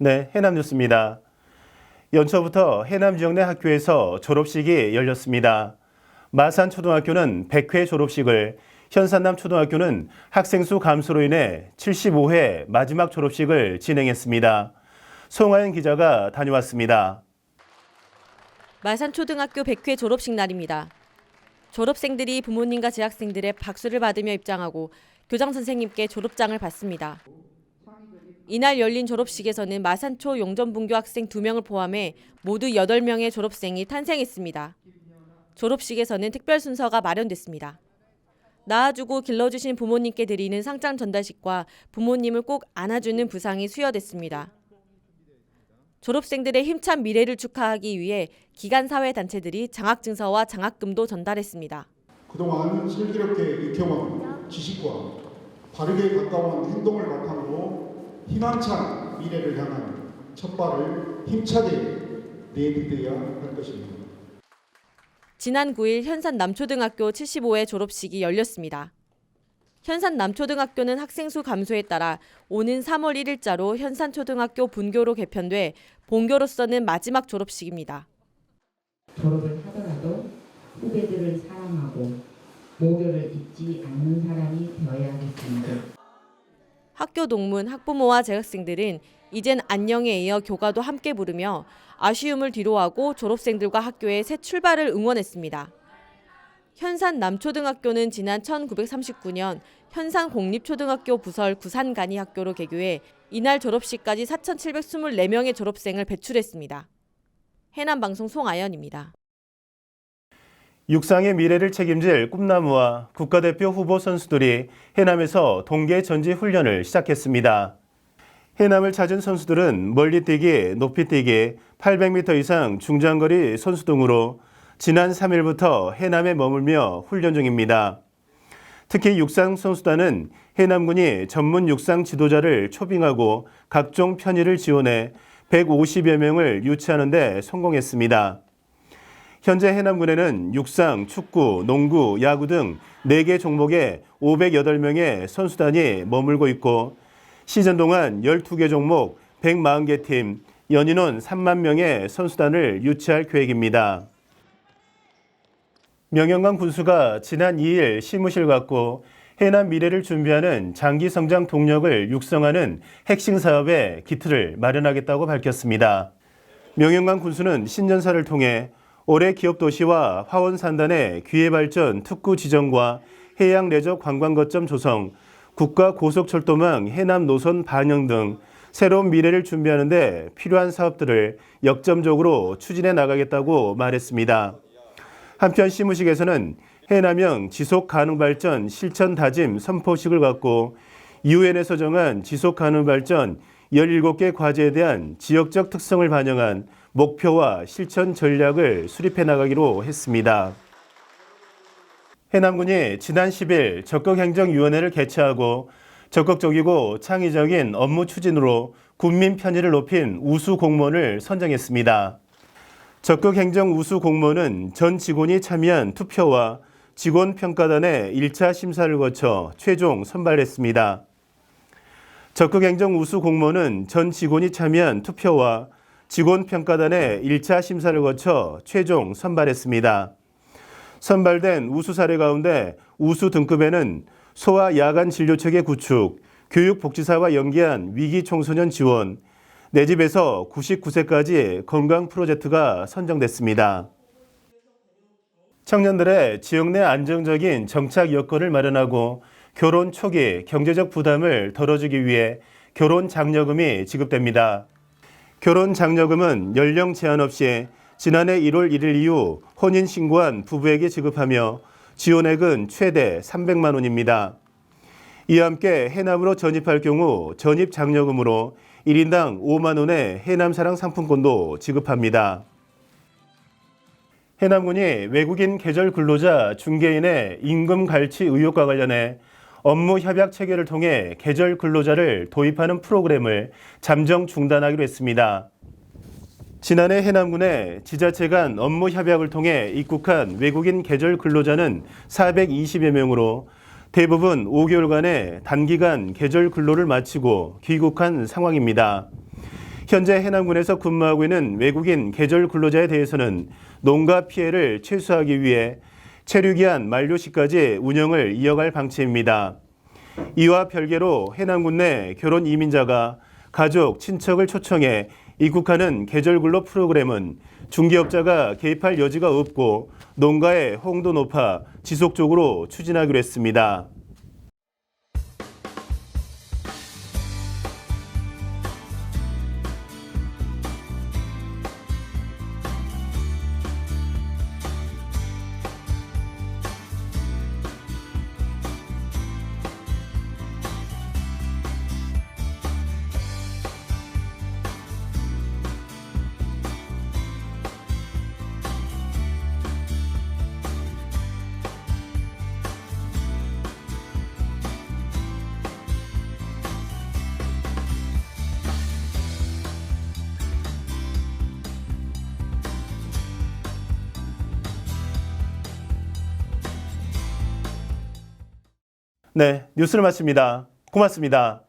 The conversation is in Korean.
네, 해남 뉴스입니다. 연초부터 해남 지역 내 학교에서 졸업식이 열렸습니다. 마산초등학교는 100회 졸업식을, 현산남초등학교는 학생 수 감소로 인해 75회 마지막 졸업식을 진행했습니다. 송하연 기자가 다녀왔습니다. 마산초등학교 100회 졸업식 날입니다. 졸업생들이 부모님과 재학생들의 박수를 받으며 입장하고 교장 선생님께 졸업장을 받습니다. 이날 열린 졸업식에서는 마산초 용전분교 학생 2명을 포함해 모두 8명의 졸업생이 탄생했습니다. 졸업식에서는 특별 순서가 마련됐습니다. 낳아주고 길러주신 부모님께 드리는 상장 전달식과 부모님을 꼭 안아주는 부상이 수여됐습니다. 졸업생들의 힘찬 미래를 축하하기 위해 기간사회단체들이 장학증서와 장학금도 전달했습니다. 그동안 슬기롭게 익혀온 지식과 바르게 가까운 행동을 바탕으로 희망찬 미래를 향한 첫발을 힘차게 내딛어야 할 것입니다. 지난 9일 현산남초등학교 75회 졸업식이 열렸습니다. 현산남초등학교는 학생 수 감소에 따라 오는 3월 1일자로 현산초등학교 분교로 개편돼 본교로서는 마지막 졸업식입니다. 졸업을 하더라도 후배들을 사랑하고 모교를 잊지 않는 사람이 되어야겠습니다. 학교 동문, 학부모와 재학생들은 이젠 안녕에 이어 교가도 함께 부르며 아쉬움을 뒤로하고 졸업생들과 학교의 새 출발을 응원했습니다. 현산남초등학교는 지난 1939년 현산공립초등학교 부설 구산간이학교로 개교해 이날 졸업식까지 4,724명의 졸업생을 배출했습니다. 해남방송 송아연입니다. 육상의 미래를 책임질 꿈나무와 국가대표 후보 선수들이 해남에서 동계 전지 훈련을 시작했습니다. 해남을 찾은 선수들은 멀리뛰기, 높이뛰기, 800m 이상 중장거리 선수 등으로 지난 3일부터 해남에 머물며 훈련 중입니다. 특히 육상 선수단은 해남군이 전문 육상 지도자를 초빙하고 각종 편의를 지원해 150여 명을 유치하는 데 성공했습니다. 현재 해남군에는 육상, 축구, 농구, 야구 등 4개 종목에 508명의 선수단이 머물고 있고 시즌 동안 12개 종목 140개 팀, 연인원 3만 명의 선수단을 유치할 계획입니다. 명영광 군수가 지난 2일 시무실 갖고 해남 미래를 준비하는 장기 성장 동력을 육성하는 핵심 사업에 기틀을 마련하겠다고 밝혔습니다. 명영광 군수는 신년사를 통해 올해 기업도시와 화원산단의 기회발전 특구 지정과 해양 레저 관광 거점 조성, 국가 고속철도망 해남 노선 반영 등 새로운 미래를 준비하는 데 필요한 사업들을 역점적으로 추진해 나가겠다고 말했습니다. 한편 시무식에서는 해남형 지속가능발전 실천 다짐 선포식을 갖고 유엔에서 정한 지속가능발전 17개 과제에 대한 지역적 특성을 반영한 목표와 실천 전략을 수립해 나가기로 했습니다. 해남군이 지난 10일 적극행정위원회를 개최하고 적극적이고 창의적인 업무 추진으로 군민 편의를 높인 우수 공무원을 선정했습니다. 적극행정 우수 공무원은 전 직원이 참여한 투표와 직원평가단의 1차 심사를 거쳐 최종 선발했습니다. 적극행정 우수 공무원은 전 직원이 참여한 투표와 직원평가단의 1차 심사를 거쳐 최종 선발했습니다. 선발된 우수 사례 가운데 우수 등급에는 소아 야간 진료체계 구축, 교육복지사와 연계한 위기 청소년 지원, 내 집에서 99세까지 건강 프로젝트가 선정됐습니다. 청년들의 지역 내 안정적인 정착 여건을 마련하고 결혼 초기 경제적 부담을 덜어주기 위해 결혼 장려금이 지급됩니다. 결혼 장려금은 연령 제한 없이 지난해 1월 1일 이후 혼인 신고한 부부에게 지급하며 지원액은 최대 300만 원입니다. 이와 함께 해남으로 전입할 경우 전입 장려금으로 1인당 5만 원의 해남사랑 상품권도 지급합니다. 해남군이 외국인 계절 근로자 중개인의 임금 갈취 의혹과 관련해 업무 협약 체계를 통해 계절 근로자를 도입하는 프로그램을 잠정 중단하기로 했습니다. 지난해 해남군의 지자체 간 업무 협약을 통해 입국한 외국인 계절 근로자는 420여 명으로 대부분 5개월간의 단기간 계절 근로를 마치고 귀국한 상황입니다. 현재 해남군에서 근무하고 있는 외국인 계절 근로자에 대해서는 농가 피해를 최소화하기 위해 체류기한 만료 시까지 운영을 이어갈 방침입니다. 이와 별개로 해남군 내 결혼 이민자가 가족, 친척을 초청해 입국하는 계절근로 프로그램은 중개업자가 개입할 여지가 없고 농가의 호응도 높아 지속적으로 추진하기로 했습니다. 네, 뉴스를 마칩니다. 고맙습니다.